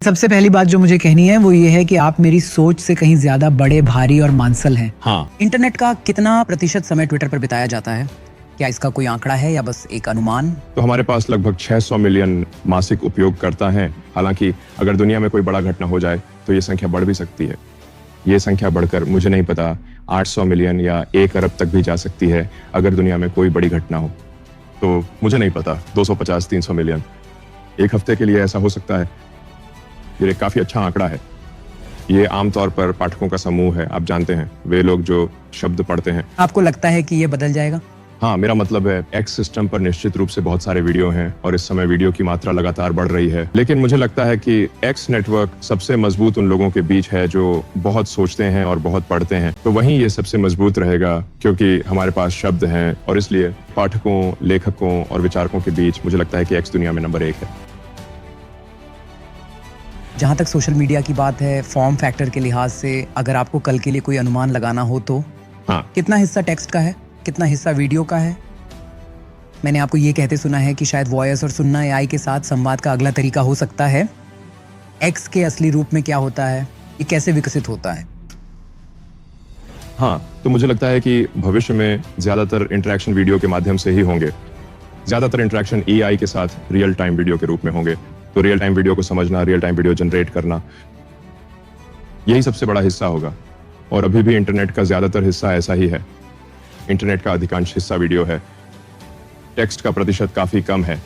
सबसे पहली बात जो मुझे कहनी है वो ये है कि आप मेरी सोच से कहीं ज्यादा बड़े, भारी और मांसल हैं। हाँ। इंटरनेट का कितना प्रतिशत समय ट्विटर पर बिताया जाता है? क्या इसका कोई आंकड़ा है या बस एक अनुमान? तो हमारे पास लगभग 600 मिलियन मासिक उपयोगकर्ता हैं। हालांकि अगर दुनिया में कोई बड़ा घटना हो जाए तो ये संख्या बढ़ भी सकती है। ये संख्या बढ़कर मुझे नहीं पता 800 मिलियन या 1 अरब तक भी जा सकती है अगर दुनिया में कोई बड़ी घटना हो। तो मुझे नहीं पता 250-300 मिलियन एक हफ्ते के लिए ऐसा हो सकता है। ये काफी अच्छा आंकड़ा है। ये आमतौर पर पाठकों का समूह है, आप जानते हैं, वे लोग जो शब्द पढ़ते हैं। आपको लगता है कि ये बदल जाएगा? हाँ, मेरा मतलब है एक्स सिस्टम पर निश्चित रूप से बहुत सारे वीडियो हैं और इस समय वीडियो की मात्रा लगातार बढ़ रही है। लेकिन मुझे लगता है कि एक्स नेटवर्क सबसे मजबूत उन लोगों के बीच है जो बहुत सोचते हैं और बहुत पढ़ते हैं। तो वहीं ये सबसे मजबूत रहेगा क्योंकि हमारे पास शब्द हैं और इसलिए पाठकों, लेखकों और विचारकों के बीच मुझे लगता है कि एक्स दुनिया में नंबर 1 है। जहाँ तक सोशल मीडिया की बात है, फॉर्म फैक्टर के लिहाज से अगर आपको कल के लिए कोई अनुमान लगाना हो तो हाँ। कितना हिस्सा टेक्स्ट का है, कितना हिस्सा वीडियो का है? मैंने आपको ये कहते सुना है कि शायद वॉयस और सुनना एआई के साथ संवाद का अगला तरीका हो सकता है। एक्स के असली रूप में क्या होता है, ये कैसे विकसित होता है? हाँ, तो मुझे लगता है कि भविष्य में ज्यादातर इंटरेक्शन वीडियो के माध्यम से ही होंगे। ज्यादातर इंटरेक्शन एआई के साथ रियल टाइम वीडियो के रूप में होंगे। तो रियल टाइम वीडियो को समझना, रियल टाइम वीडियो जनरेट करना, यही सबसे बड़ा हिस्सा होगा। और अभी भी इंटरनेट का ज्यादातर हिस्सा ऐसा ही है। इंटरनेट का अधिकांश हिस्सा वीडियो है। टेक्स्ट का प्रतिशत काफी कम है,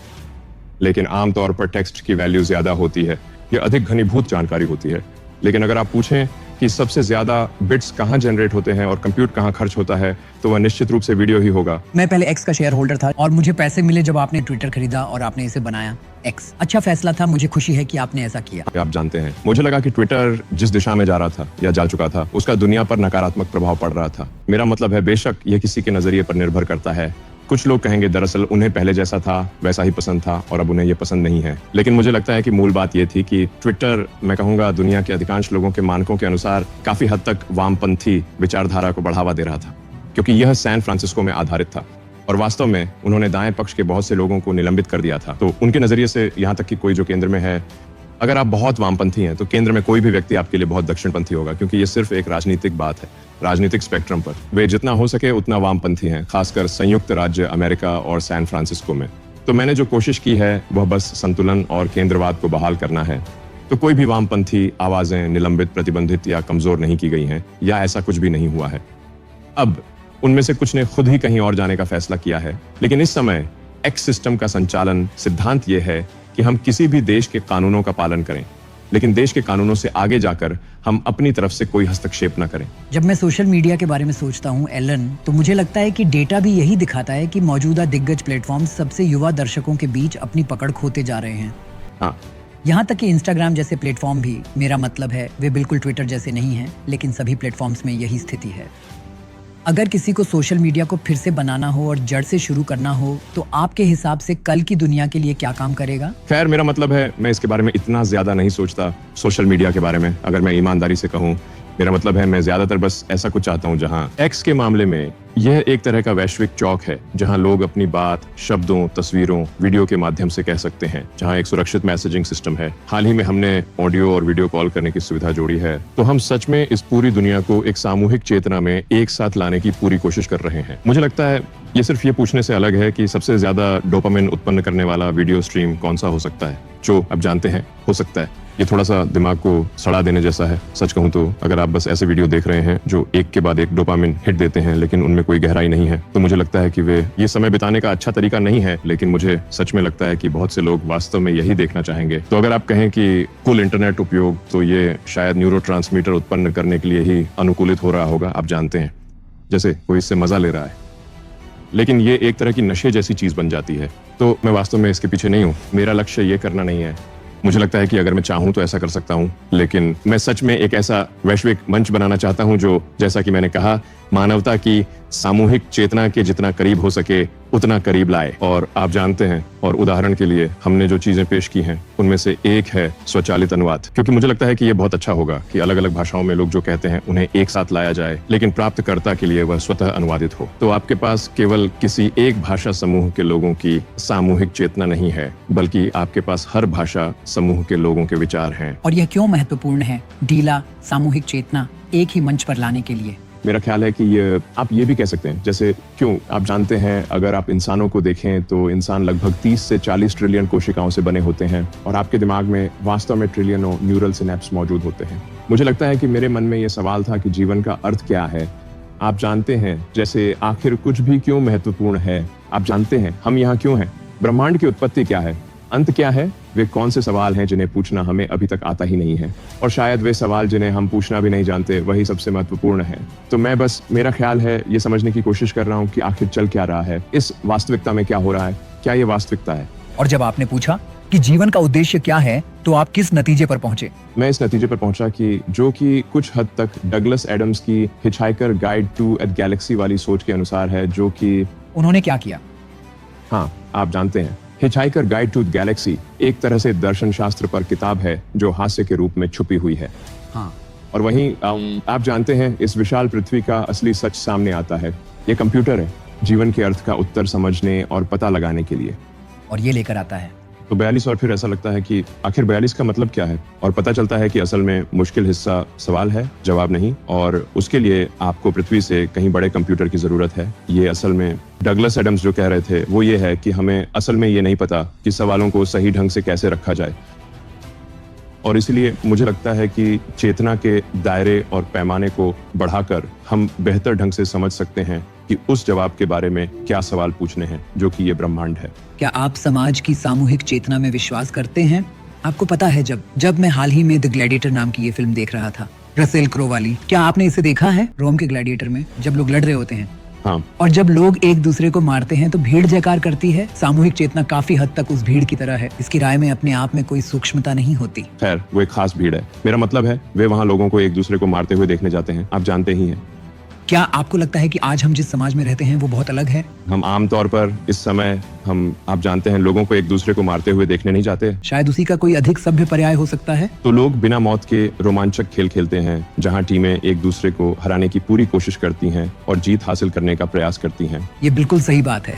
लेकिन आमतौर पर टेक्स्ट की वैल्यू ज्यादा होती है। यह अधिक घनीभूत जानकारी होती है। लेकिन अगर आप पूछें कि सबसे ज्यादा बिट्स कहाँ जनरेट होते हैं और कंप्यूट कहाँ खर्च होता है, तो वह निश्चित रूप से वीडियो ही होगा। मैं पहले एक्स का शेयर होल्डर था और मुझे पैसे मिले जब आपने ट्विटर खरीदा और आपने इसे बनाया। एक्स अच्छा फैसला था, मुझे खुशी है कि आपने ऐसा किया। आप जानते हैं, मुझे लगा कि ट्विटर जिस दिशा में जा रहा था या जा चुका था, उसका दुनिया पर नकारात्मक प्रभाव पड़ रहा था। मेरा मतलब है, बेशक यह किसी के नजरिए पर निर्भर करता है। कुछ लोग कहेंगे दरअसल उन्हें पहले जैसा था वैसा ही पसंद था और अब उन्हें यह पसंद नहीं है। लेकिन मुझे लगता है कि मूल बात यह थी कि ट्विटर, मैं कहूंगा, दुनिया के अधिकांश लोगों के मानकों के अनुसार काफी हद तक वामपंथी विचारधारा को बढ़ावा दे रहा था, क्योंकि यह सैन फ्रांसिस्को में आधारित था और वास्तव में उन्होंने दाएं पक्ष के बहुत से लोगों को निलंबित कर दिया था। तो उनके नजरिए से यहाँ तक कि कोई जो केंद्र में है, अगर आप बहुत वामपंथी हैं तो केंद्र में कोई भी व्यक्ति आपके लिए बहुत दक्षिणपंथी होगा, क्योंकि ये सिर्फ एक राजनीतिक बात है। राजनीतिक स्पेक्ट्रम पर वे जितना हो सके उतना वामपंथी हैं, खासकर संयुक्त राज्य अमेरिका और सैन फ्रांसिस्को में। तो मैंने जो कोशिश की है वह बस संतुलन और केंद्रवाद को बहाल करना है। तो कोई भी वामपंथी आवाजें निलंबित, प्रतिबंधित या कमजोर नहीं की गई हैं, या ऐसा कुछ भी नहीं हुआ है। अब उनमें से कुछ ने खुद ही कहीं और जाने का फैसला किया है। लेकिन इस समय एक्स सिस्टम का संचालन सिद्धांत यह है कि हम किसी भी देश के कानूनों का पालन करें, लेकिन देश के कानूनों से आगे जाकर हम अपनी तरफ से कोई हस्तक्षेप न करें। जब मैं सोशल मीडिया के बारे में सोचता हूँ एलन, तो मुझे लगता है कि डेटा भी यही दिखाता है कि मौजूदा दिग्गज प्लेटफॉर्म सबसे युवा दर्शकों के बीच अपनी पकड़ खोते जा रहे हैं। हाँ। यहाँ तक कि इंस्टाग्राम जैसे प्लेटफॉर्म भी, मेरा मतलब है, वे बिल्कुल ट्विटर जैसे नहीं हैं, लेकिन सभी प्लेटफॉर्म्स में यही स्थिति है। अगर किसी को सोशल मीडिया को फिर से बनाना हो और जड़ से शुरू करना हो, तो आपके हिसाब से कल की दुनिया के लिए क्या काम करेगा? खैर, मेरा मतलब है, मैं इसके बारे में इतना ज्यादा नहीं सोचता सोशल मीडिया के बारे में। अगर मैं ईमानदारी से कहूँ, मेरा मतलब है, मैं ज्यादातर बस ऐसा कुछ चाहता हूँ जहाँ एक्स के मामले में यह एक तरह का वैश्विक चौक है, जहाँ लोग अपनी बात शब्दों, तस्वीरों, वीडियो के माध्यम से कह सकते हैं, जहाँ एक सुरक्षित मैसेजिंग सिस्टम है। हाल ही में हमने ऑडियो और वीडियो कॉल करने की सुविधा जोड़ी है। तो हम सच में इस पूरी दुनिया को एक सामूहिक चेतना में एक साथ लाने की पूरी कोशिश कर रहे हैं। मुझे लगता है ये सिर्फ ये पूछने से अलग है कि सबसे ज्यादा डोपामिन उत्पन्न करने वाला वीडियो स्ट्रीम कौन सा हो सकता है, जो अब जानते हैं हो सकता है। ये थोड़ा सा दिमाग को सड़ा देने जैसा है। सच कहूं तो अगर आप बस ऐसे वीडियो देख रहे हैं जो एक के बाद एक डोपामिन हिट देते हैं, लेकिन उनमें कोई गहराई नहीं है, तो मुझे लगता है कि ये समय बिताने का अच्छा तरीका नहीं है। लेकिन मुझे सच में लगता है कि बहुत से लोग वास्तव में यही देखना चाहेंगे। तो अगर आप कहें कि कुल इंटरनेट उपयोग, तो ये शायद न्यूरोट्रांसमीटर उत्पन्न करने के लिए ही अनुकूलित हो रहा होगा। आप जानते हैं, जैसे कोई इससे मजा ले रहा है, लेकिन ये एक तरह की नशे जैसी चीज बन जाती है। तो मैं वास्तव में इसके पीछे नहीं हूँ। मेरा लक्ष्य ये करना नहीं है। मुझे लगता है कि अगर मैं चाहूं तो ऐसा कर सकता हूं, लेकिन मैं सच में एक ऐसा वैश्विक मंच बनाना चाहता हूं जो, जैसा कि मैंने कहा, मानवता की सामूहिक चेतना के जितना करीब हो सके उतना करीब लाए। और आप जानते हैं, और उदाहरण के लिए हमने जो चीजें पेश की हैं उनमें से एक है स्वचालित अनुवाद, क्योंकि मुझे लगता है कि ये बहुत अच्छा होगा कि अलग अलग भाषाओं में लोग जो कहते हैं उन्हें एक साथ लाया जाए, लेकिन प्राप्तकर्ता के लिए वह स्वतः अनुवादित हो। तो आपके पास केवल किसी एक भाषा समूह के लोगों की सामूहिक चेतना नहीं है, बल्कि आपके पास हर भाषा समूह के लोगों के विचार हैं। और यह क्यों महत्वपूर्ण है, डीला सामूहिक चेतना एक ही मंच पर लाने के लिए? मेरा ख्याल है कि ये आप ये भी कह सकते हैं, जैसे क्यों आप जानते हैं, अगर आप इंसानों को देखें तो इंसान लगभग 30 से 40 ट्रिलियन कोशिकाओं से बने होते हैं और आपके दिमाग में वास्तव में ट्रिलियनों न्यूरल सिनेप्स मौजूद होते हैं। मुझे लगता है कि मेरे मन में ये सवाल था कि जीवन का अर्थ क्या है। आप जानते हैं, जैसे आखिर कुछ भी क्यों महत्वपूर्ण है। आप जानते हैं हम यहाँ क्यों हैं, ब्रह्मांड की उत्पत्ति क्या है, अंत क्या है। वे कौन से सवाल हैं जिन्हें पूछना हमें अभी तक आता ही नहीं है, और शायद वे सवाल जिन्हें हम पूछना भी नहीं जानते वही सबसे महत्वपूर्ण है। तो मैं बस, मेरा ख्याल है, ये समझने की कोशिश कर रहा हूँ कि आखिर चल क्या रहा है, इस वास्तविकता में क्या हो रहा है, क्या ये वास्तविकता है। और जब आपने पूछा कि जीवन का उद्देश्य क्या है, तो आप किस नतीजे पर पहुंचे? मैं इस नतीजे पर पहुंचा कि जो कि कुछ हद तक डगलस एडम्स की hitchhiker guide to at galaxy वाली सोच के अनुसार है, जो कि उन्होंने क्या किया? हाँ, आप जानते हैं, हिचहाइकर गाइड टू गैलेक्सी एक तरह से दर्शन शास्त्र पर किताब है जो हास्य के रूप में छुपी हुई है। हाँ, और वहीं आप जानते हैं, इस विशाल पृथ्वी का असली सच सामने आता है। ये कंप्यूटर है जीवन के अर्थ का उत्तर समझने और पता लगाने के लिए, और ये लेकर आता है तो 42। और फिर ऐसा लगता है कि आखिर 42 का मतलब क्या है, और पता चलता है कि असल में मुश्किल हिस्सा सवाल है, जवाब नहीं, और उसके लिए आपको पृथ्वी से कहीं बड़े कंप्यूटर की जरूरत है। ये असल में डगलस एडम्स जो कह रहे थे वो ये है कि हमें असल में ये नहीं पता कि सवालों को सही ढंग से कैसे रखा जाए, और इसलिए मुझे लगता है कि चेतना के दायरे और पैमाने को बढ़ाकर हम बेहतर ढंग से समझ सकते हैं कि उस जवाब के बारे में क्या सवाल पूछने हैं, जो कि ये ब्रह्मांड है। क्या आप समाज की सामूहिक चेतना में विश्वास करते हैं? आपको पता है, जब मैं हाल ही में द ग्लैडिएटर नाम की ये फिल्म देख रहा था, रसेल क्रो वाली, क्या आपने इसे देखा है? रोम के ग्लैडिएटर में जब लोग लड़ रहे होते हैं हाँ, और जब लोग एक दूसरे को मारते हैं तो भीड़ जयकार करती है। सामूहिक चेतना काफी हद तक उस भीड़ की तरह है। इसकी राय में अपने आप में कोई सूक्ष्मता नहीं होती। खैर, वो एक खास भीड़ है। मेरा मतलब है, वे वहाँ लोगों को एक दूसरे को मारते हुए देखने जाते हैं, आप जानते ही हैं। क्या आपको लगता है कि आज हम जिस समाज में रहते हैं वो बहुत अलग है? हम आमतौर पर इस समय आप जानते हैं, लोगों को एक दूसरे को मारते हुए देखने नहीं जाते। शायद उसी का कोई अधिक सभ्य पर्याय हो सकता है। तो लोग बिना मौत के रोमांचक खेल खेलते हैं, जहां टीमें एक दूसरे को हराने की पूरी कोशिश करती हैं और जीत हासिल करने का प्रयास करती हैं। ये बिल्कुल सही बात है।